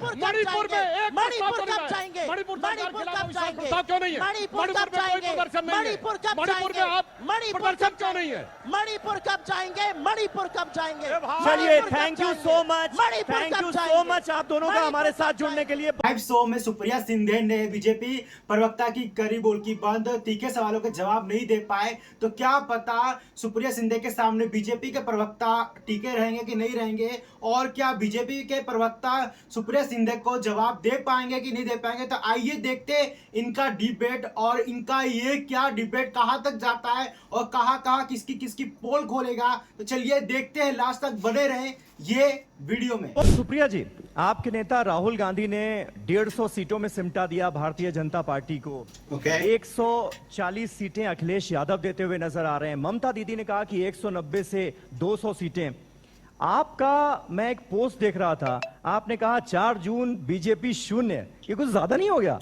मणिपुर में मणिपुर कब जाएंगे? मणिपुर कब जाएंगे? क्यों नहीं है? मणिपुर कब जाएंगे? मणिपुर कब जाएंगे? मणिपुर क्यों नहीं है? मणिपुर कब जाएंगे? मणिपुर कब जाएंगे? चलिए, थैंक यू सो मच आप दोनों का हमारे साथ जुड़ने के लिए। लाइव शो में सुप्रिया शिंदे ने बीजेपी प्रवक्ता की करी बोल की बंद, तीखे सवालों के जवाब नहीं दे पाए। तो क्या पता सुप्रिया शिंदे के सामने बीजेपी के प्रवक्ता टीके रहेंगे कि नहीं रहेंगे, और क्या बीजेपी के प्रवक्ता सुप्रिया शिंदे को जवाब दे पाएंगे कि नहीं दे पाएंगे। तो आइए देखते इनका डिबेट, और इनका ये क्या डिबेट कहां तक जाता है और कहां किसकी किसकी पोल खोलेगा। तो चलिए देखते हैं, लास्ट तक बने रहें ये वीडियो में। सुप्रिया जी, आपके नेता राहुल गांधी ने 150 सीटों में सिमटा दिया भारतीय जनता पार्टी को। 140 सीटें अखिलेश यादव देते हुए नजर आ रहे हैं। ममता दीदी ने कहा कि 190 से 200 सीटें। आपका मैं एक पोस्ट देख रहा था, आपने कहा 4 जून बीजेपी शून्य। ये कुछ ज्यादा नहीं हो गया?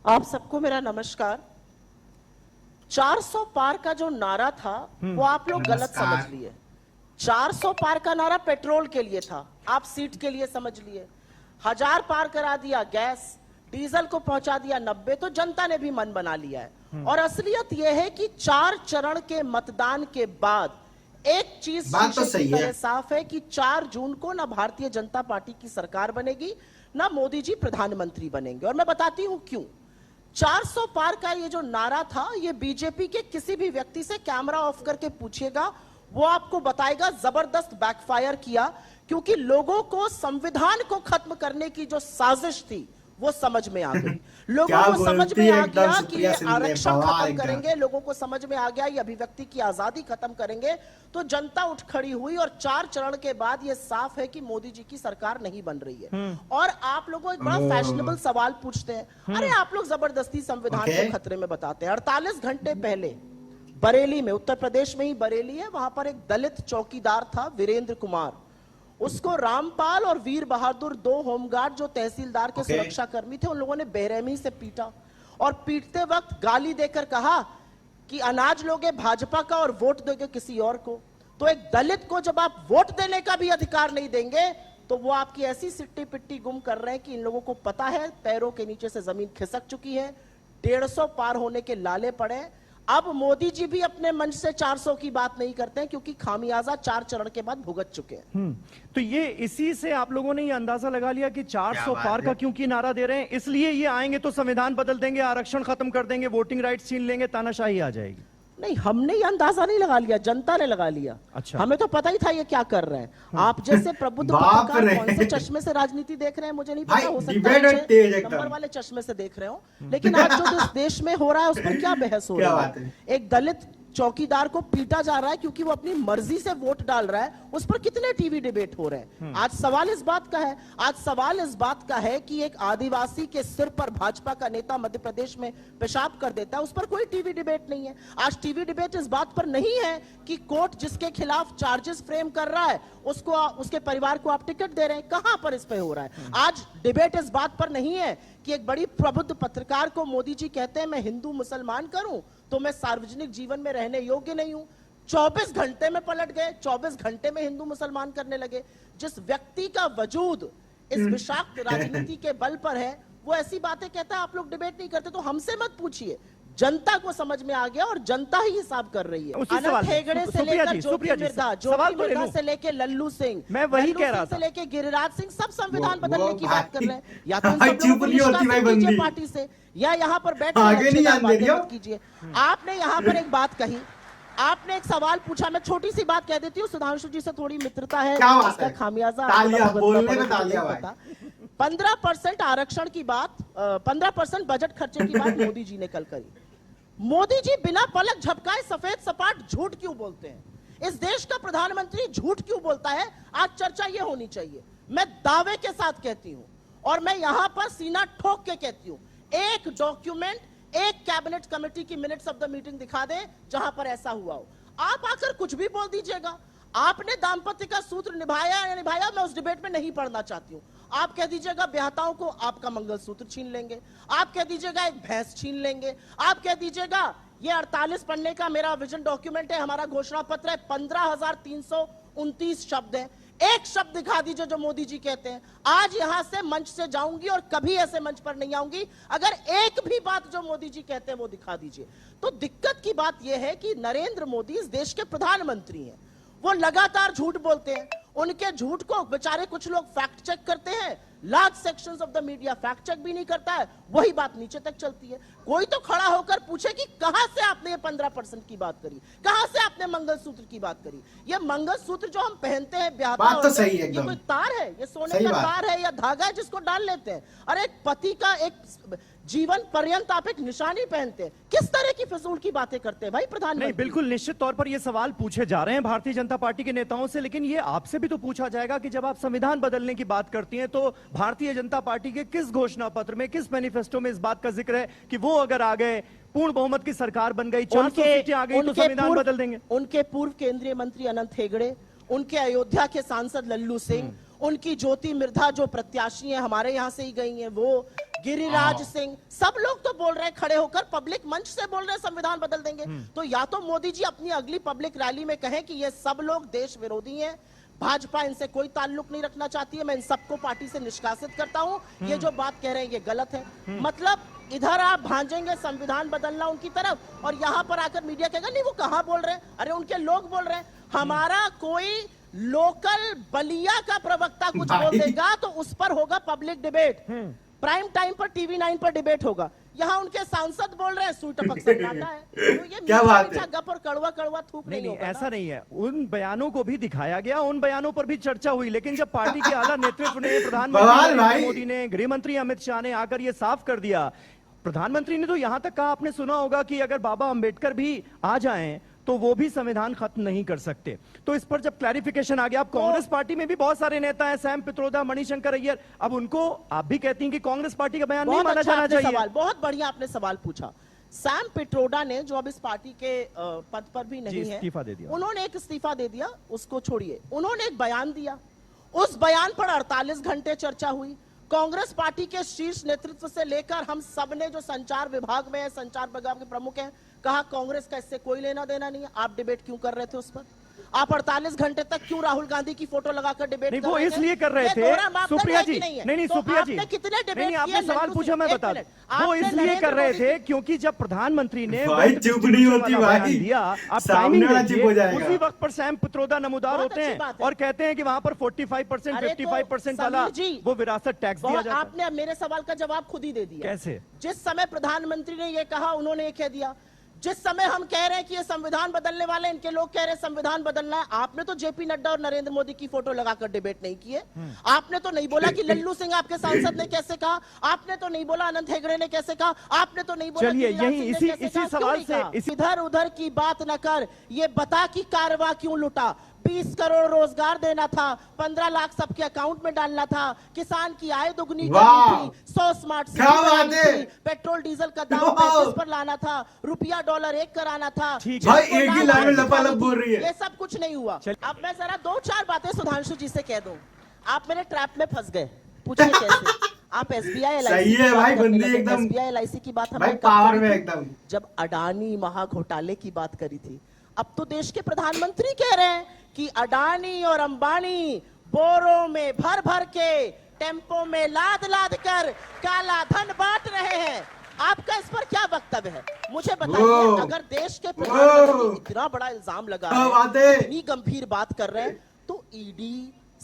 आप सबको मेरा नमस्कार। 400 पार का जो नारा था वो आप लोग गलत समझ लिए। 400 पार का नारा पेट्रोल के लिए था, आप सीट के लिए समझ लिए। 1000 पार करा दिया गैस, डीजल को पहुंचा दिया 90, तो जनता ने भी मन बना लिया है। और असलियत यह है कि 4 चरण के मतदान के बाद एक चीज तो सही है, साफ है कि 4 जून को ना भारतीय जनता पार्टी की सरकार बनेगी, ना मोदी जी प्रधानमंत्री बनेंगे। और मैं बताती हूं क्यों। 400 पार का ये जो नारा था, ये बीजेपी के किसी भी व्यक्ति से कैमरा ऑफ करके पूछिएगा, वो आपको बताएगा जबरदस्त बैकफायर किया, क्योंकि लोगों को संविधान को खत्म करने की जो साजिश थी वो समझ में आ गई। लोगों को समझ में आ गया कि ये आरक्षण खत्म करेंगे, लोगों को समझ में आ गया ये अभिव्यक्ति की आजादी खत्म करेंगे, तो जनता उठ खड़ी हुई। और 4 चरण के बाद ये साफ है कि मोदी जी की सरकार नहीं बन रही है। और आप लोगों एक बड़ा फैशनेबल सवाल पूछते हैं, अरे आप लोग जबरदस्ती संविधान को खतरे में बताते हैं। 48 घंटे पहले बरेली में, उत्तर प्रदेश में ही बरेली है, वहां पर एक दलित चौकीदार था वीरेंद्र कुमार। उसको रामपाल और वीर बहादुर, 2 होमगार्ड जो तहसीलदार के सुरक्षा कर्मी थे, उन लोगों ने बेरहमी से पीटा। और पीटते वक्त गाली देकर कहा कि अनाज लोगे भाजपा का और वोट दोगे किसी और को। तो एक दलित को जब आप वोट देने का भी अधिकार नहीं देंगे, तो वो आपकी ऐसी सिट्टी पिट्टी गुम कर रहे हैं कि इन लोगों को पता है पैरों के नीचे से जमीन खिसक चुकी है। 150 पार होने के लाले पड़े। अब मोदी जी भी अपने मंच से 400 की बात नहीं करते हैं, क्योंकि खामियाजा 4 चरण के बाद भुगत चुके हैं। तो ये इसी से आप लोगों ने ये अंदाजा लगा लिया कि 400 पार का क्योंकि नारा दे रहे हैं, इसलिए ये आएंगे तो संविधान बदल देंगे, आरक्षण खत्म कर देंगे, वोटिंग राइट्स छीन लेंगे, तानाशाही आ जाएगी। नहीं, हमने ये अंदाजा नहीं लगा लिया, जनता ने लगा लिया। अच्छा। हमें तो पता ही था ये क्या कर रहे हैं। आप जैसे प्रबुद्ध पत्रकार कौन से चश्मे से राजनीति देख रहे हैं मुझे नहीं पता, हो सकता है नंबर वाले चश्मे से देख रहे हो, लेकिन आज जो देश में हो रहा है उस पर क्या बहस हो रहा है। एक दलित चौकीदार को पीटा जा रहा है क्योंकि वो अपनी मर्जी से वोट डाल रहा है, उस पर कितने टीवी डिबेट हो रहे हैं। आज सवाल इस बात का है, आज सवाल इस बात का है कि एक आदिवासी के सिर पर भाजपा का नेता मध्य प्रदेश में पेशाब कर देता है, उस पर कोई टीवी डिबेट नहीं है। आज टीवी डिबेट इस बात पर नहीं है कि कोर्ट जिसके खिलाफ चार्जेस फ्रेम कर रहा है उसको, उसके परिवार को आप टिकट दे रहे हैं, कहां पर इस पे हो रहा है। आज डिबेट इस बात पर नहीं है कि एक बड़ी प्रबुद्ध पत्रकार को मोदी जी कहते हैं मैं हिंदू मुसलमान करूं तो मैं सार्वजनिक जीवन में रहने योग्य नहीं हूं। 24 घंटे में पलट गए, 24 घंटे में हिंदू मुसलमान करने लगे। जिस व्यक्ति का वजूद इस विषाक्त राजनीति के बल पर है, वो ऐसी बातें कहता है। आप लोग डिबेट नहीं करते तो हमसे मत पूछिए, जनता को समझ में आ गया और जनता ही हिसाब कर रही है। अनंत हेगड़े से लेकर ज्योति मिर्धा से लेकर लल्लू सिंह, मैं वही कह रहा था, से लेकर गिरिराज सिंह, सब संविधान बदलने की बात कर रहे हैं। या तो पार्टी से या यहाँ पर बैठ कीजिए। आपने यहाँ पर एक बात कही, आपने एक सवाल पूछा, मैं छोटी सी बात कह देती हूँ, सुधांशु जी से थोड़ी मित्रता है, इसका खामियाजा 15% आरक्षण की बात, 15% बजट खर्चे की बात मोदी जी ने कल करी। मोदी जी बिना पलक झपकाए सफेद सपाट झूठ क्यों बोलते हैं? इस देश का प्रधानमंत्री झूठ क्यों बोलता है? आज चर्चा यह होनी चाहिए। मैं दावे के साथ कहती हूं और मैं यहां पर सीना ठोक के कहती हूं, एक डॉक्यूमेंट, एक कैबिनेट कमेटी की मिनट्स ऑफ द मीटिंग दिखा दे जहां पर ऐसा हुआ हो। आप आकर कुछ भी बोल दीजिएगा, आपने दाम्पत्य का सूत्र निभाया या निभाया, मैं उस डिबेट में नहीं पढ़ना चाहती हूं। आप कह दीजिएगा ब्याहताओं को आपका मंगलसूत्र छीन लेंगे, आप कह दीजिएगा एक भैंस छीन लेंगे, आप कह दीजिएगा ये 48 पन्ने का मेरा विजन डॉक्यूमेंट है, हमारा घोषणा पत्र है, 15,329 शब्द है, एक शब्द दिखा दीजिए जो मोदी जी कहते हैं। आज यहां से मंच से जाऊंगी और कभी ऐसे मंच पर नहीं आऊंगी अगर एक भी बात जो मोदी जी कहते हैं वो दिखा दीजिए। तो दिक्कत की बात यह है कि नरेंद्र मोदी इस देश के प्रधानमंत्री हैं, वो लगातार झूठ बोलते हैं। उनके झूठ को बेचारे कुछ लोग फैक्ट चेक करते हैं, large sections of the media fact check भी नहीं करता है, वही बात नीचे तक चलती है। कोई तो खड़ा होकर पूछे कि कहां से आपने ये 15% की बात करी, कहां से आपने मंगलसूत्र की बात करी। ये मंगलसूत्र जो हम पहनते हैं ब्याहता बात तो होते हैं, सही है ये एकदम। कोई तार है, ये सोने सही का बात। तार है या धागा है जिसको डाल लेते हैं। अरे एक पति का एक जीवन पर्यंत आप एक निशानी पहनते हैं, किस तरह की फिजूल की बातें करते हैं भाई नहीं, प्रधानमंत्री। बिल्कुल निश्चित तौर पर ये सवाल पूछे जा रहे हैं भारतीय जनता पार्टी के नेताओं से, लेकिन ये आपसे भी तो पूछा जाएगा कि जब आप संविधान बदलने की बात करती हैं तो भारतीय जनता पार्टी के किस घोषणा पत्र में, किस मैनिफेस्टो में इस बात का जिक्र है कि वो अगर आ गए, पूर्ण बहुमत की सरकार बन गई, 400 सीटें आ गई तो संविधान बदल देंगे। उनके पूर्व केंद्रीय मंत्री अनंत हेगड़े, उनके अयोध्या के सांसद लल्लू सिंह, उनकी ज्योति मिर्धा जो प्रत्याशी हैं हमारे यहां से ही गई हैं, वो गिरिराज सिंह, सब लोग तो बोल रहे हैं खड़े होकर, पब्लिक मंच से बोल रहे हैं संविधान बदल देंगे। तो या तो मोदी जी अपनी अगली पब्लिक रैली में कहें कि ये सब लोग देश विरोधी हैं, भाजपा इनसे कोई ताल्लुक नहीं रखना चाहती है, मैं इन सबको पार्टी से निष्कासित करता हूं, ये जो बात कह रहे हैं ये गलत है। मतलब इधर आप भांजेंगे संविधान बदलना उनकी तरफ और यहां पर आकर मीडिया कहेगा नहीं वो कहां बोल रहे हैं, अरे उनके लोग बोल रहे हैं। हमारा कोई लोकल बलिया का प्रवक्ता कुछ बोल देगा तो उस पर होगा पब्लिक डिबेट, प्राइम टाइम पर टीवी 9 पर डिबेट होगा। यहाँ उनके सांसद बोल रहे हैं सुई टपक सन्नाटा है, तो ये क्या बात है? गप और कड़वा कड़वा थूक नहीं नहीं होगा ऐसा ना। नहीं है, उन बयानों को भी दिखाया गया, उन बयानों पर भी चर्चा हुई, लेकिन जब पार्टी के आला नेतृत्व ने, प्रधानमंत्री बवाल नरेंद्र भाई। मोदी ने, गृह मंत्री अमित शाह ने आकर ये साफ कर दिया। प्रधानमंत्री ने तो यहां तक कहा, आपने सुना होगा कि अगर बाबा अंबेडकर भी आ जाएं तो वो भी संविधान खत्म नहीं कर सकते। तो इस पर जब क्लैरिफिकेशन आ गया, अब कांग्रेस पार्टी में भी बहुत सारे नेता हैं, सैम पित्रोदा, मणिशंकर अय्यर, अब उनको आप भी कहती हैं कि कांग्रेस पार्टी का बयान नहीं बहुत माना अच्छा जाना आपने चाहिए। सवाल, बहुत बढ़िया आपने सवाल पूछा। सैम पिट्रोडा ने जो अब इस पार्टी के पद पर भी नहीं है, इस्तीफा दे दिया। उन्होंने एक इस्तीफा दे दिया, उसको छोड़िए, उन्होंने एक बयान दिया, उस बयान पर 48 घंटे चर्चा हुई। कांग्रेस पार्टी के शीर्ष नेतृत्व से लेकर हम सब ने, जो संचार विभाग में है, संचार विभाग के प्रमुख हैं, कहा कांग्रेस का इससे कोई लेना देना नहीं है। आप डिबेट क्यों कर रहे थे उस पर? आप 48 घंटे तक क्यों राहुल गांधी की फोटो लगाकर डिबेट नहीं, कर वो रहे थे? इसलिए कर रहे ये थे दोहरा मापदंड सुप्रिया है कि जी, नहीं है? नहीं तो सुप्रिया जी, आपने कितने डिबेट नहीं आपने किए सवाल लल्लू पूछा, सिंह? मैं एक बता मिनट। दूं। वो आपने इसलिए नरेंद्र कर रहे मोदी थे क्योंकि जब प्रधानमंत्री ने भाई चुप नहीं होती बयान भाई, दिया, आप सामने टाइमिंग वाला देखिए, चुप हो जाएगा। उसी वक्त पर सैम पित्रोदा नमूदार बहुत होते अच्छी हैं बात है। और कहते हैं कि वहां पर 45%, अरे तो 55% वाला समीर जी, वो विरासत टैक्स दिया बहुत जाता है। आपने मेरे सवाल का जवाब खुद ही दे दिया। कैसे? जिस समय प्रधानमंत्री ने ये कहा, उन्होंने ये कह दिया। जिस समय हम कह रहे हैं कि ये संविधान बदलने वाले, इनके लोग कह रहे हैं संविधान बदलना है, आपने तो जेपी नड्डा और नरेंद्र मोदी की फोटो लगाकर डिबेट नहीं किए। आपने तो नहीं बोला कि लल्लू सिंह आपके सांसद ने कैसे कहा, आपने तो नहीं बोला अनंत हेगड़े ने कैसे कहा, आपने तो नहीं बोला चलिए, गिरिराज यही सिंह ने इसी- कैसे इसी कहा, क्यों सवाल नहीं से- कहा? इसी- इधर उधर की बात न कर, ये बता कि कारवा क्यों लुटा। 20 करोड़ रोजगार देना था, 15 लाख सबके अकाउंट में डालना था, किसान की आय दुगनी वाह! करनी थी, 100 स्मार्ट क्या बात है! पेट्रोल डीजल का दाम वाह! 35 पर लाना था, रुपया डॉलर 1 कराना था। ठीक है। भाई सबको एक ही लाभ लाइन में दिखानी लपालप थी। बोल रही है। ये सब कुछ नहीं हुआ। चलिए। अब मैं जरा 2-4 बातें सुधांशु जी से कह दूं। आप मेरे ट्रैप में फंस गए, पूछिए कैसे? आप SBI LIC सही है भाई, बंदी एकदम SBI LIC की बात भाई हमने कब पावर करी में थी? एकदम। जब अडानी महाघोटाले की बात करी थी। अब तो देश के प्रधानमंत्री कह रहे हैं कि अडानी और अंबानी बोरों में भर भर के, टेम्पो में लाद लाद कर काला धन बांट रहे हैं। आपका इस पर क्या वक्तव्य है? मुझे बताइए, अगर देश के प्रधानमंत्री इतना बड़ा इल्जाम लगा क्या बात रहे हैं, है? इतनी गंभीर बात कर रहे हैं, तो ED,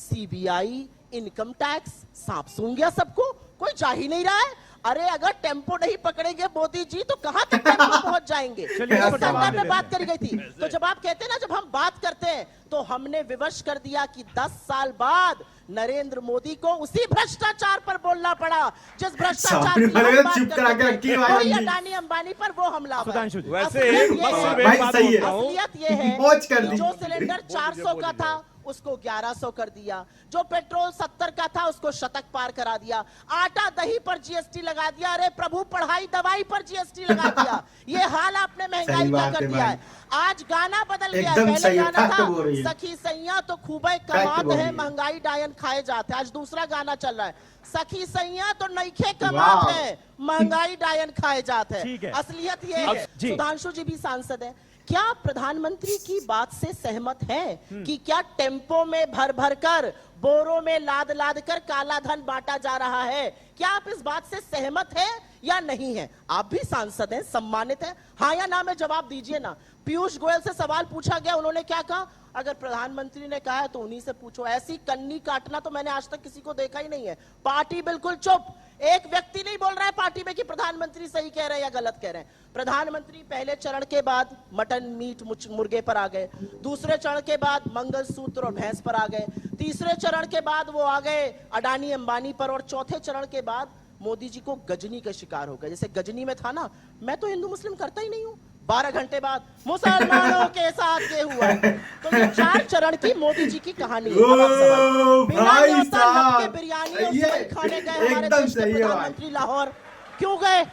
CBI, इनकम टैक्स, सांप सूंघ गया सबको, कोई जा ही नहीं रहा है। अरे अगर टेम्पो नहीं पकड़ेंगे मोदी जी तो कहां तक टेम्पो पहुंच जाएंगे? चलिए, इस इस पर जवाब संदर्भ दे में बात देते करी गई थी। तो जब आप कहते हैं ना, जब हम बात करते हैं तो हमने विवश कर दिया कि 10 साल बाद नरेंद्र मोदी को उसी भ्रष्टाचार पर बोलना पड़ा जिस भ्रष्टाचार सामने की वाले हम को बात चुप करते करा के थे। रखी है वही भाई। अडानी अंबानी पर वो हमला हुआ है। सुधांशु जी। वैसे असलियत ये बस है- मैं भाई एक बात सही है। बोलता हूं। असलियत ये है मौज कर दी। जो सिलेंडर 400 का था उसको 1100 कर दिया, जो पेट्रोल 70 का था उसको शतक पार करा दिया, आटा दही पर GST लगा दिया। अरे प्रभु, पढ़ाई दवाई पर GST लगा दिया। ये हाल आपने महंगाई सही का बात कर है दिया भाई। है। आज गाना बदल गया, एकदम पहले सही है, गाना फैक्ट बोल रही था है। सखी सैया तो खूबे फैक्ट कमात बोल रही है, है। महंगाई डायन खाए जाते हैं। आज दूसरा गाना चल रहा है, सखी सैया तो नईखे वाह। कमात है, महंगाई डायन खाए जाते ठीक हैं। है। असलियत ये है, जी। सुधांशु जी भी सांसद है, क्या प्रधानमंत्री की बात से सहमत हैं कि क्या टेम्पो में भर भर कर, बोरों में लाद लाद कर काला धन बांटा जा रहा है? क्या आप इस बात से सहमत हैं या नहीं है? आप भी सांसद हैं, सम्मानित हैं, हाँ या ना में जवाब दीजिए ना। पीयूष गोयल से सवाल पूछा गया, उन्होंने क्या कहा? अगर प्रधानमंत्री ने कहा है तो उन्हीं से पूछो। ऐसी कन्नी काटना तो मैंने आज तक किसी को देखा ही नहीं है। पार्टी बिल्कुल चुप, एक व्यक्ति नहीं बोल रहा है पार्टी में कि प्रधानमंत्री सही कह रहे हैं या गलत कह रहे हैं। प्रधानमंत्री पहले चरण के बाद मटन मीट मुर्गे पर आ गए, दूसरे चरण के बाद मंगलसूत्र और भैंस पर आ गए, तीसरे चरण के बाद वो आ गए अडानी अंबानी पर, और चौथे चरण के बाद मोदी जी को गजनी का शिकार हो गए। जैसे गजनी में था ना, मैं तो हिंदू मुस्लिम करता ही नहीं हूं, 12 घंटे बाद मुसलमानों के साथ ये हुआ। तो ये 4 चरण की मोदी जी की कहानी है। अब आप समझ, बिना न्योता लग के बिरयानी और सेवई खाने गए हमारे देश के प्रधानमंत्री लाहौर क्यों गए?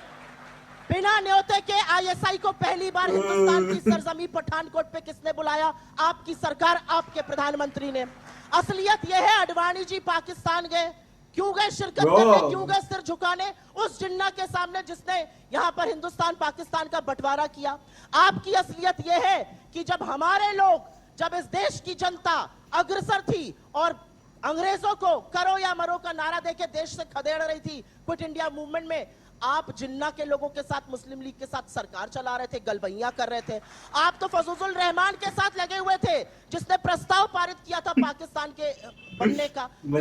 बिना न्योते के आईएसआई को पहली बार हिंदुस्तान की सरजमी पठानकोट पे किसने बुलाया? आपकी सरकार, आपके प्रधानमंत्री ने। असलियत यह है, अडवाणी जी पाकिस्तान गए, क्यों गए शिरकत करने, क्यों गए सिर झुकाने उस जिन्ना के सामने जिसने यहां पर हिंदुस्तान पाकिस्तान का बंटवारा किया? आपकी असलियत यह है कि जब हमारे लोग, जब इस देश की जनता अग्रसर थी और अंग्रेजों को करो या मरो का नारा देके देश से खदेड़ रही थी क्विट इंडिया मूवमेंट में, आप जिन्ना के लोगों के साथ, मुस्लिम लीग के साथ सरकार चला रहे थे, गलबैयां कर रहे थे। आप तो फजलुल रहमान के साथ लगे हुए थे जिसने प्रस्ताव पारित किया था पाकिस्तान के बनने का। तो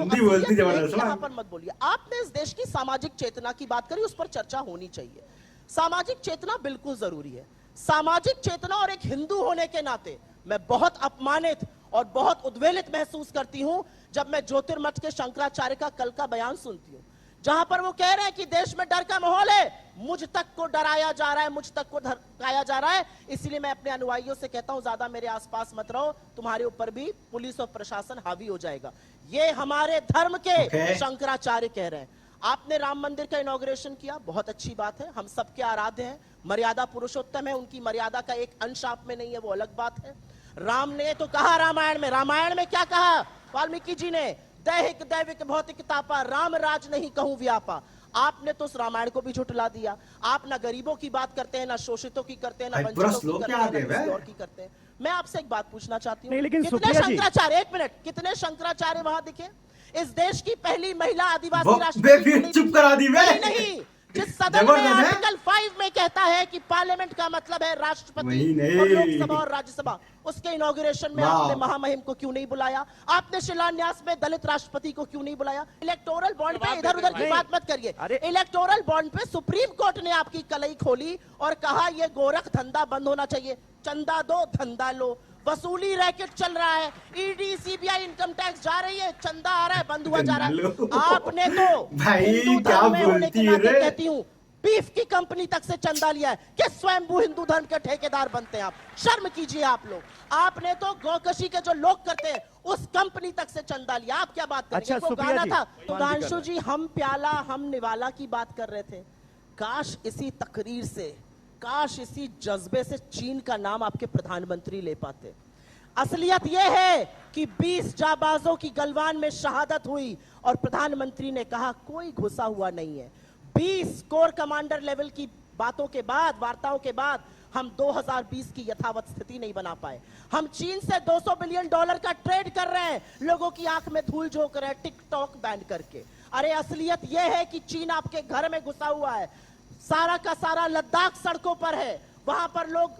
यहाँ पर मत बोलिए। आपने इस देश की सामाजिक चेतना की बात करी, उस पर चर्चा होनी चाहिए। सामाजिक चेतना बिल्कुल जरूरी है। सामाजिक चेतना, और एक हिंदू होने के नाते मैं बहुत अपमानित और बहुत उद्वेलित महसूस करती हूं जब मैं ज्योतिर्मठ के शंकराचार्य का कल का बयान सुनती हूं, जहां पर वो कह रहे हैं कि देश में डर का माहौल है, मुझ तक को डराया जा रहा है, मुझ तक को धमकाया जा रहा है, इसलिए मैं अपने अनुयायियों से कहता हूं ज्यादा मेरे आसपास मत रहो, तुम्हारे ऊपर भी पुलिस और प्रशासन हावी हो जाएगा। ये हमारे धर्म के शंकराचार्य कह रहे हैं। आपने राम मंदिर का इनॉग्रेशन किया, बहुत अच्छी बात है, हम सबके आराध्य हैं, मर्यादा पुरुषोत्तम है, उनकी मर्यादा का एक अंश आप में नहीं है, वो अलग बात है। राम ने तो कहा रामायण में क्या कहा वाल्मीकि जी ने? दैहिक दैविक भौतिक तापा, राम राज नहीं कहूं व्यापा। आपने तो उस रामायण को भी झुठला दिया। आप ना गरीबों की बात करते हैं, ना शोषितों की करते हैं, ना वंचितों की करते हैं, ना किसी और की करते हैं। मैं आपसे एक बात पूछना चाहती हूँ, कितने शंकराचार्य, एक मिनट, कितने शंकराचार्य वहां दिखे? इस देश की पहली महिला आदिवासी राष्ट्रपति चुप करा दी नहीं, जिस सदन में आर्टिकल 5 में कहता है कि पार्लियामेंट का मतलब है राष्ट्रपति और लोकसभा और राज्यसभा, उसके इनॉग्रेशन में आपने महामहिम को क्यों नहीं बुलाया? आपने शिलान्यास में दलित राष्ट्रपति को क्यों नहीं बुलाया? इलेक्टोरल बॉन्ड पे इधर उधर की बात मत करिए। इलेक्टोरल बॉन्ड पे सुप्रीम कोर्ट ने आपकी कलई खोली और कहा यह गोरख धंधा बंद होना चाहिए। चंदा दो, धंधा लो, वसूली रैकेट चल रहा है, ईडी सीबीआई इनकम टैक्स जा रही है, चंदा आ रहा है, बंद हुआ जा रहा है। आपने तो भाई क्या बोलती है रे? कहती हूँ बीफ की कंपनी तक से चंदा लिया है कि स्वयंभू हिंदू धर्म के ठेकेदार बनते हैं आप। शर्म कीजिए आप लोग। आपने तो गौकशी के जो लोग करते हैं उस कंपनी तक से चंदा लिया। आप क्या बात करेंगे? अच्छा, वो गाना था सुधांशु जी, हम प्याला हम निवाला की बात कर रहे थे। काश इसी तकरीर से, काश इसी जज्बे से चीन का नाम आपके प्रधानमंत्री ले पाते। असलियत यह है कि 20 जाबाजों की गलवान में शहादत हुई और प्रधानमंत्री ने कहा कोई घुसा हुआ नहीं है। 20 कोर कमांडर लेवल की बातों के बाद, वार्ताओं के बाद हम 2020 की यथावत स्थिति नहीं बना पाए। हम चीन से $200 बिलियन का ट्रेड कर रहे हैं, लोगों की आंख में धूल झोंक रहे हैं टिकटॉक बैन करके। अरे असलियत यह है कि चीन आपके घर में घुसा हुआ है। सारा का सारा लद्दाख सड़कों पर है, वहां पर लोग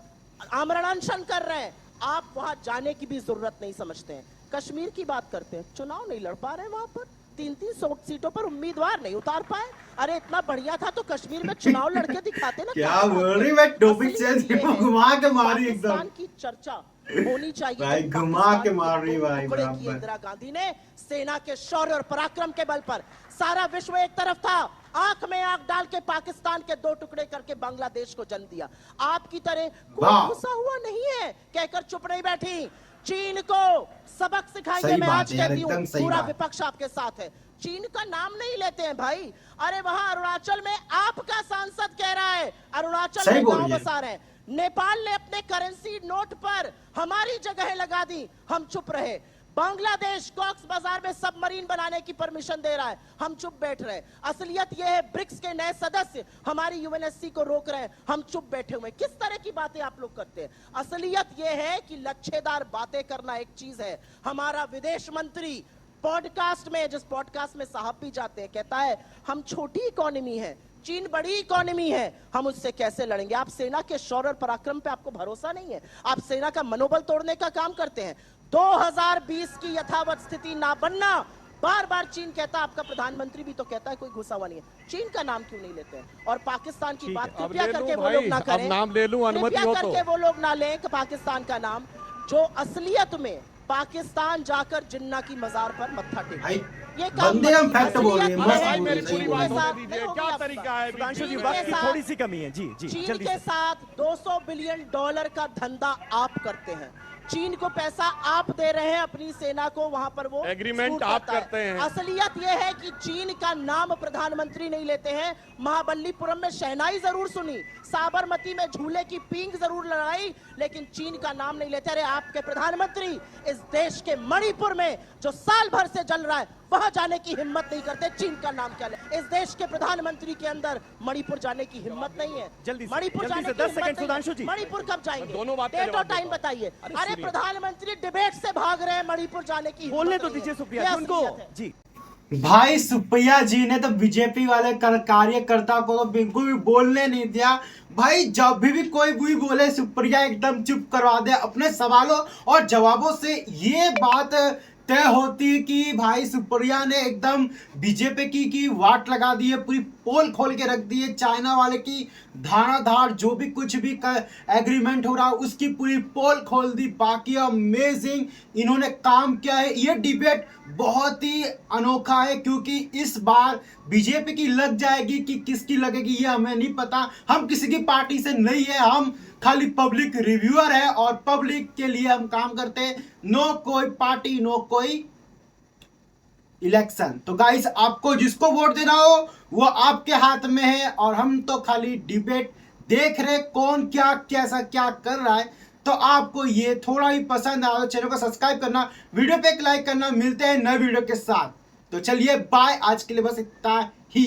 आमरण अनशन कर रहे हैं। आप वहां जाने की भी जरूरत नहीं समझते हैं। कश्मीर की बात करते हैं, चुनाव नहीं लड़ पा रहे वहां पर, 3-3 सीटों पर उम्मीदवार नहीं उतार पाए। अरे इतना बढ़िया था तो कश्मीर में चुनाव लड़के दिखाते ना। क्या बोल रही मैं? टॉपिक चेंज घुमा के मारी एकदम। पाकिस्तान की चर्चा होनी चाहिए भाई, घुमा के मार रही भाई। इंदिरा गांधी ने सेना के शौर्य और पराक्रम के बल पर सारा विश्व एक तरफ था, आंख में आंख डाल के पाकिस्तान के 2 टुकड़े करके बांग्लादेश को जन्म दिया। आपकी तरह कोई घुसा हुआ नहीं है कहकर चुप नहीं बैठी। चीन को सबक सिखाइए। मैं आज कहती हूँ पूरा विपक्ष आपके साथ है। चीन का नाम नहीं लेते हैं भाई। अरे वहां अरुणाचल में आपका सांसद कह रहा है अरुणाचल में गांव बसा रहे हैं। नेपाल ने अपने करेंसी नोट पर हमारी जगह लगा दी, हम चुप रहे। बांग्लादेश कॉक्स बाजार में सबमरीन बनाने की परमिशन दे रहा है, हम चुप बैठ रहे हैं। असलियत यह है ब्रिक्स के नए सदस्य हमारी यूएनएससी को रोक रहे हैं, हम चुप बैठे हुए हैं। किस तरह की बातें आप लोग करते हैं? असलियत यह है कि लच्छेदार बातें करना एक चीज है। हमारा विदेश मंत्री पॉडकास्ट में, जिस पॉडकास्ट में साहब भी जाते हैं, कहता है हम छोटी इकोनॉमी है, चीन बड़ी इकोनॉमी है, हम उससे कैसे लड़ेंगे? आप सेना के शौर्य और पराक्रम पे आपको भरोसा नहीं है, आप सेना का मनोबल तोड़ने का काम करते हैं। 2020 की यथावत स्थिति ना बनना, बार बार चीन कहता है, आपका प्रधानमंत्री भी तो कहता है कोई घुसा हुआ नहीं है। चीन का नाम क्यों नहीं लेते हैं? और पाकिस्तान की बात अब कृपया ले लूं करके वो भाई, लोग ना अब करें, नाम ले लूं, अनुमति कृपया हो तो। करके वो लोग ना लें कि पाकिस्तान का नाम, जो असलियत में पाकिस्तान जाकर जिन्ना की मजार पर मत्था टेके। ये काम बंदे हम फैक्ट बोल रहे हैं, असलियत मस्त है, बोल रहे हैं, चीन पूरी के बात होने साथ- दीजिए, नहीं, क्या होगी तरीका है? सुधांशु जी चीन वक्त के की साथ- थोड़ी सी कमी है। जी जी चीन जल्दी के से। साथ $200 बिलियन का धंधा आप करते हैं। चीन को पैसा आप दे रहे हैं, अपनी सेना को वहां पर वो एग्रीमेंट सूट आप करता है। करते हैं। असलियत यह है कि चीन का नाम प्रधानमंत्री नहीं लेते हैं। महाबलीपुरम में शहनाई जरूर सुनी, साबरमती में झूले की पींग जरूर लगाई, लेकिन चीन का नाम नहीं लेते। अरे आपके प्रधानमंत्री इस देश के मणिपुर में जो साल भर से जल रहा है वहां जाने की हिम्मत नहीं करते, चीन का नाम क्या ले? इस देश के प्रधानमंत्री के अंदर मणिपुर जाने की हिम्मत नहीं है। जल्दी से, मणिपुर जल्दी जाने से, की 10 हिम्मत सेकंड नहीं है। सुधांशु जी। मणिपुर कब जाएंगे? दोनों बात का डेट और जवाब टाइम दो। बताइए। अरे अरे सुनिए। प्रधानमंत्री डिबेट से भाग रहे हैं, मणिपुर जाने की बोलने हिम्मत तो नहीं है। दीजिए सुप्रिया ये जी उनको। असलियत है। जी भाई सुप्रिया जी ने तो बीजेपी वाले कार्यकर्ता को तो बिल्कुल भी बोलने नहीं दिया। भाई जब भी कोई भी बोले सुप्रिया एकदम चुप करवा दे अपने सवालों और जवाबों से। ये बात तय होती है कि भाई सुप्रिया ने एकदम बीजेपी की वाट लगा दी है, पूरी पोल खोल के रख दी है। चाइना वाले की धाराधार जो भी कुछ भी एग्रीमेंट हो रहा उसकी पूरी पोल खोल दी। बाकी अमेजिंग इन्होंने काम किया है। ये डिबेट बहुत ही अनोखा है, क्योंकि इस बार बीजेपी की लग जाएगी कि किसकी लगेगी ये हमें नहीं पता। हम किसी की पार्टी से नहीं है, हम खाली पब्लिक रिव्यूअर है और पब्लिक के लिए हम काम करते हैं। नो कोई पार्टी, नो कोई इलेक्शन। तो गाइस आपको जिसको वोट देना हो वो आपके हाथ में है, और हम तो खाली डिबेट देख रहे कौन क्या कैसा क्या कर रहा है। तो आपको ये थोड़ा ही पसंद आया तो चैनल को सब्सक्राइब करना, वीडियो पे एक लाइक करना। मिलते हैं नए वीडियो के साथ। तो चलिए बाय, आज के लिए बस इतना ही।